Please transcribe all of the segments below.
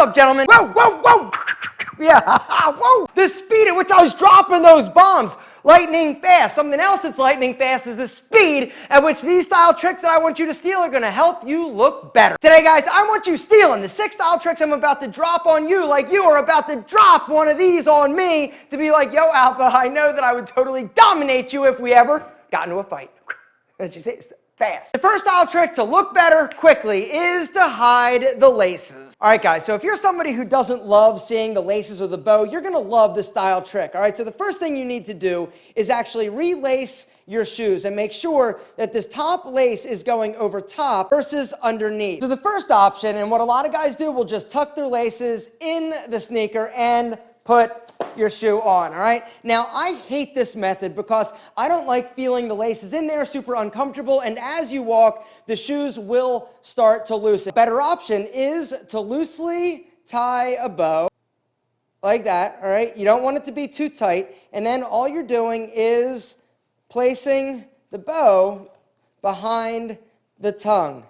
up, gentlemen. Whoa, whoa, whoa. Yeah, whoa. The speed at which I was dropping those bombs. Lightning fast. Something else that's lightning fast is the speed at which these style tricks that I want you to steal are going to help you look better. Today, guys, I want you stealing the 6 style tricks I'm about to drop on you like you are about to drop one of these on me to be like, yo, Alpha, I know that I would totally dominate you if we ever got into a fight. As you say, it's fast. The first style trick to look better quickly is to hide the laces. All right, guys, so if you're somebody who doesn't love seeing the laces or the bow, you're gonna love this style trick, all right? So the first thing you need to do is actually relace your shoes and make sure that this top lace is going over top versus underneath. So the first option, and what a lot of guys do, will just tuck their laces in the sneaker and put your shoe on, all right? Now, I hate this method because I don't like feeling the laces in there, super uncomfortable, and as you walk, the shoes will start to loosen. A better option is to loosely tie a bow like that, all right? You don't want it to be too tight, and then all you're doing is placing the bow behind the tongue,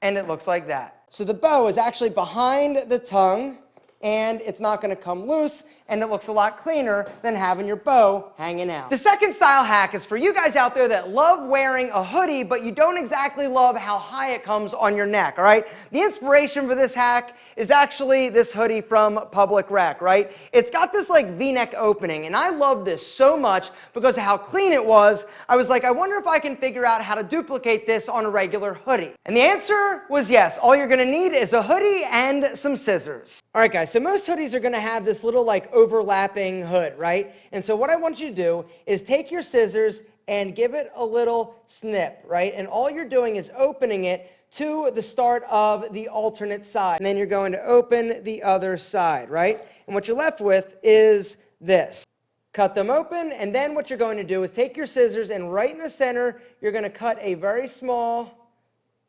and it looks like that. So the bow is actually behind the tongue, and it's not going to come loose, and it looks a lot cleaner than having your bow hanging out. The second style hack is for you guys out there that love wearing a hoodie, but you don't exactly love how high it comes on your neck, all right? The inspiration for this hack is actually this hoodie from Public Rec, right? It's got this like V-neck opening, and I love this so much because of how clean it was. I was like, I wonder if I can figure out how to duplicate this on a regular hoodie. And the answer was yes. All you're gonna need is a hoodie and some scissors. All right, guys, so most hoodies are gonna have this little like overlapping hood, right? And so what I want you to do is take your scissors and give it a little snip, right? And all you're doing is opening it to the start of the alternate side. And then you're going to open the other side, right? And what you're left with is this. Cut them open, and then what you're going to do is take your scissors, and right in the center, you're going to cut a very small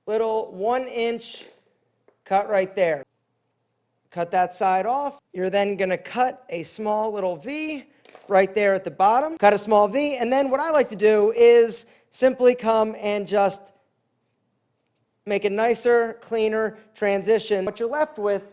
little 1-inch cut right there. Cut that side off. You're then going to cut a small little V right there at the bottom. Cut a small V, and then what I like to do is simply come and just make a nicer, cleaner transition. What you're left with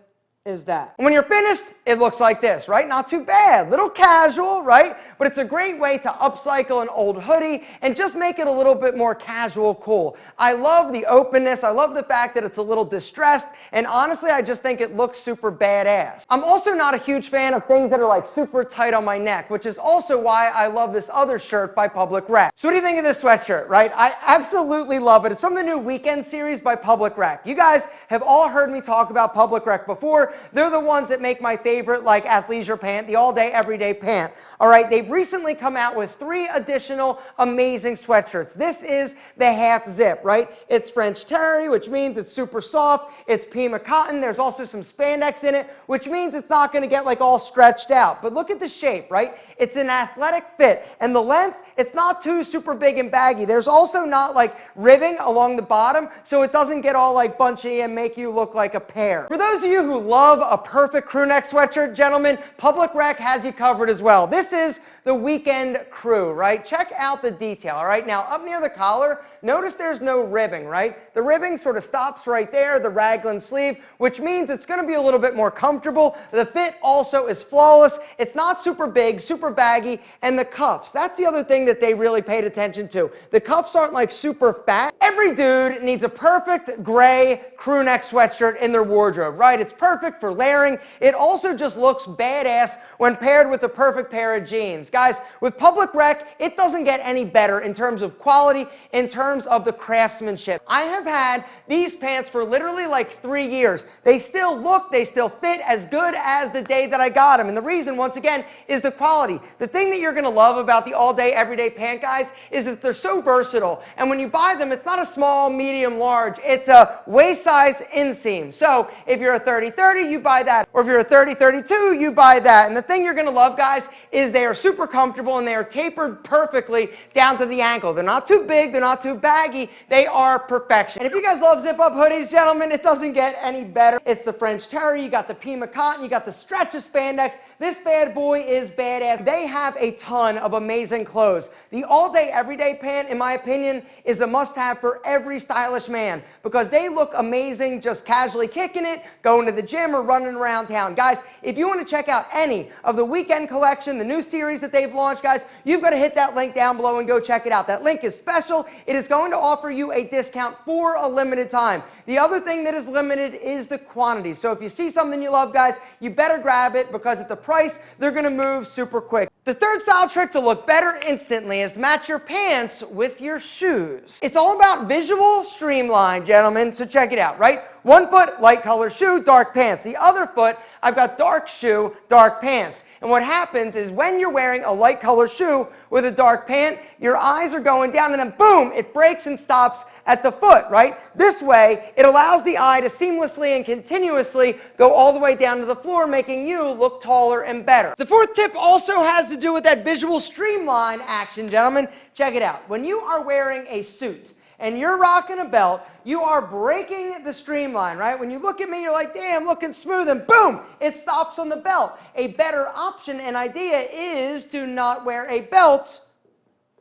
is that. And when you're finished, it looks like this, right? Not too bad. Little casual, right? But it's a great way to upcycle an old hoodie and just make it a little bit more casual cool. I love the openness. I love the fact that it's a little distressed. And honestly, I just think it looks super badass. I'm also not a huge fan of things that are like super tight on my neck, which is also why I love this other shirt by Public Rec. So what do you think of this sweatshirt, right? I absolutely love it. It's from the new Weekend series by Public Rec. You guys have all heard me talk about Public Rec before. They're the ones that make my favorite like athleisure pant, the all-day, everyday pant. All right, they've recently come out with 3 additional amazing sweatshirts. This is the half zip, right? It's French terry, which means it's super soft. It's Pima cotton. There's also some spandex in it, which means it's not going to get like all stretched out. But look at the shape, right? It's an athletic fit, and the length, it's not too super big and baggy. There's also not like ribbing along the bottom, so it doesn't get all like bunchy and make you look like a pear. For those of you who love a perfect crew neck sweatshirt, gentlemen, Public Rec has you covered as well. This is the Weekend Crew, right? Check out the detail, all right? Now, up near the collar, notice there's no ribbing, right? The ribbing sort of stops right there, the raglan sleeve, which means it's going to be a little bit more comfortable. The fit also is flawless. It's not super big, super baggy, and the cuffs. That's the other thing that they really paid attention to. The cuffs aren't like super fat. Every dude needs a perfect gray crew neck sweatshirt in their wardrobe, right? It's perfect for layering. It also just looks badass when paired with the perfect pair of jeans. Guys, with Public Rec, it doesn't get any better in terms of quality, in terms of the craftsmanship. I have had these pants for literally like 3 years. They still look, they still fit as good as the day that I got them. And the reason, once again, is the quality. The thing that you're gonna love about the all-day, everyday pant, guys, is that they're so versatile. And when you buy them, it's not a small, medium, large. It's a waist size inseam. So if you're a 30-30, you buy that. Or if you're a 30-32, you buy that. And the thing you're gonna love, guys, is they are super super comfortable and they are tapered perfectly down to the ankle. They're not too big, they're not too baggy, they are perfection. And if you guys love zip-up hoodies, gentlemen, it doesn't get any better. It's the French terry, you got the Pima cotton, you got the stretch of spandex. This bad boy is badass. They have a ton of amazing clothes. The all-day, everyday pant, in my opinion, is a must-have for every stylish man because they look amazing just casually kicking it, going to the gym, or running around town. Guys, if you want to check out any of the weekend collection, the new series that they've launched, guys, you've got to hit that link down below and go check it out. That link is special. It is going to offer you a discount for a limited time. The other thing that is limited is the quantity. So if you see something you love, guys, you better grab it because at the price, they're going to move super quick. The third style trick to look better instantly is to match your pants with your shoes. It's all about visual streamline, gentlemen, so check it out, right? One foot, light color shoe, dark pants. The other foot, I've got dark shoe, dark pants. And what happens is when you're wearing a light color shoe with a dark pant, your eyes are going down and then boom, it breaks and stops at the foot, right? This way, it allows the eye to seamlessly and continuously go all the way down to the floor, making you look taller and better. The fourth tip also has to do with that visual streamline action, gentlemen. Check it out. When you are wearing a suit and you're rocking a belt, you are breaking the streamline, right? When you look at me, you're like, damn, looking smooth, and boom, it stops on the belt. A better option and idea is to not wear a belt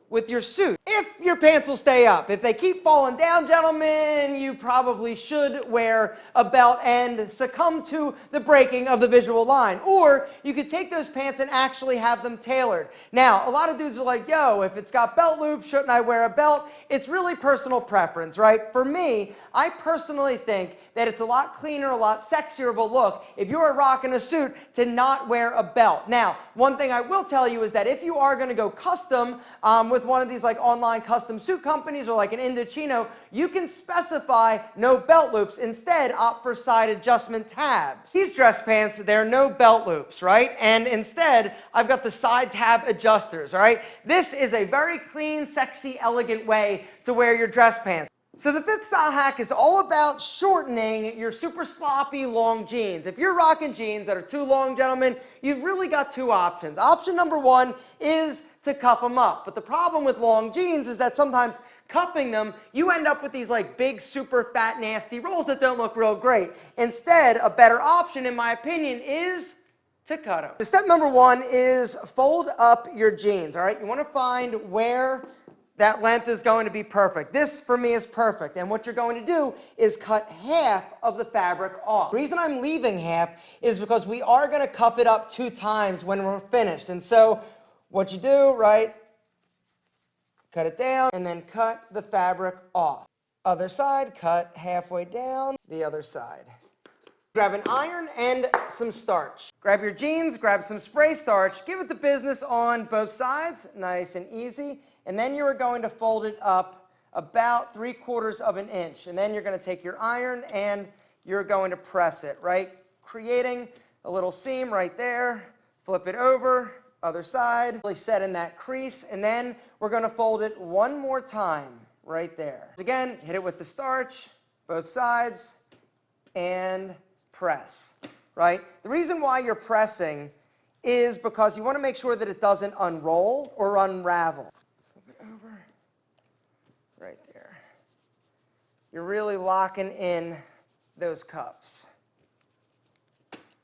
with your suit. If your pants will stay up. If they keep falling down, gentlemen, you probably should wear a belt and succumb to the breaking of the visual line. Or you could take those pants and actually have them tailored. Now, a lot of dudes are like, yo, if it's got belt loops, shouldn't I wear a belt? It's really personal preference, right? For me, I personally think that it's a lot cleaner, a lot sexier of a look if you're rocking a suit to not wear a belt. Now, one thing I will tell you is that if you are going to go custom with one of these like online custom suit companies or like an Indochino, you can specify no belt loops. Instead, opt for side adjustment tabs. These dress pants, there are no belt loops, right? And instead, I've got the side tab adjusters, all right? This is a very clean, sexy, elegant way to wear your dress pants. So the fifth style hack is all about shortening your super sloppy long jeans. If you're rocking jeans that are too long, gentlemen, you've really got two options. Option number one is to cuff them up. But the problem with long jeans is that sometimes cuffing them, you end up with these like big, super fat, nasty rolls that don't look real great. Instead, a better option, in my opinion, is to cut them. So step number one is fold up your jeans, all right? You want to find where that length is going to be perfect. This, for me, is perfect. And what you're going to do is cut half of the fabric off. The reason I'm leaving half is because we are going to cuff it up 2 times when we're finished. And so what you do, right, cut it down and then cut the fabric off. Other side, cut halfway down the other side. Grab an iron and some starch. Grab your jeans, grab some spray starch, give it the business on both sides, nice and easy. And then you are going to fold it up about 3/4 of an inch. And then you're going to take your iron and you're going to press it, right? Creating a little seam right there. Flip it over, other side, really set in that crease. And then we're going to fold it one more time right there. Again, hit it with the starch, both sides, and press, right? The reason why you're pressing is because you want to make sure that it doesn't unroll or unravel. Over, right there. You're really locking in those cuffs.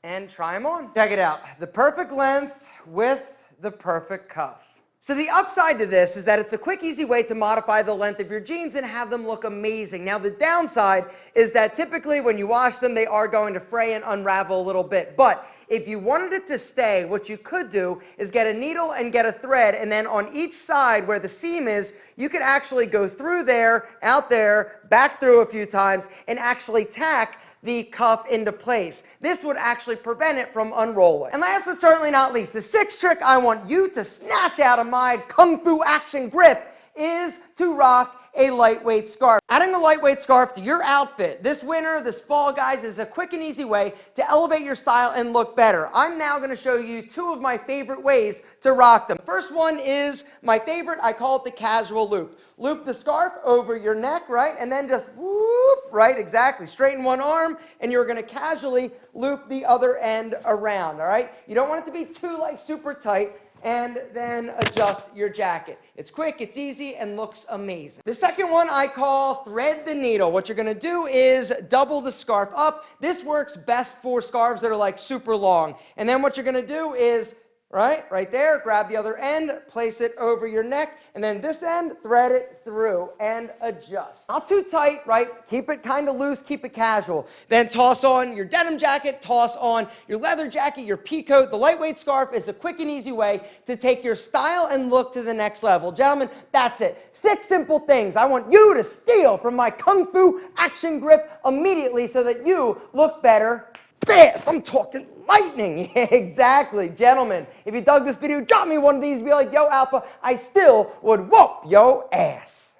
And try them on. Check it out. The perfect length with the perfect cuff. So the upside to this is that it's a quick, easy way to modify the length of your jeans and have them look amazing. Now the downside is that typically when you wash them, they are going to fray and unravel a little bit. But if you wanted it to stay, what you could do is get a needle and get a thread, and then on each side where the seam is, you could actually go through there, out there, back through a few times, and actually tack the cuff into place. This would actually prevent it from unrolling. And last but certainly not least, the sixth trick I want you to snatch out of my Kung Fu action grip is to rock a lightweight scarf. Adding a lightweight scarf to your outfit this winter, this fall, guys, is a quick and easy way to elevate your style and look better. I'm now going to show you 2 of my favorite ways to rock them. First one is my favorite. I call it the casual loop. Loop the scarf over your neck, right? And then just whoop, right? Exactly. Straighten one arm, and you're going to casually loop the other end around, all right? You don't want it to be too, like, super tight. and then adjust your jacket. It's quick, it's easy, and looks amazing. The second one I call thread the needle. What you're gonna do is double the scarf up. This works best for scarves that are like super long. And then what you're gonna do is right there, grab the other end, place it over your neck, and then this end, thread it through and adjust. Not too tight, right? Keep it kind of loose, keep it casual. Then toss on your denim jacket, toss on your leather jacket, your pea coat. The lightweight scarf is a quick and easy way to take your style and look to the next level. Gentlemen, that's it. 6 simple things I want you to steal from my Kung Fu action grip immediately so that you look better fast. I'm talking lightning. Yeah, exactly. Gentlemen, if you dug this video, drop me one of these. Be like, yo, Alpha, I still would whoop your ass.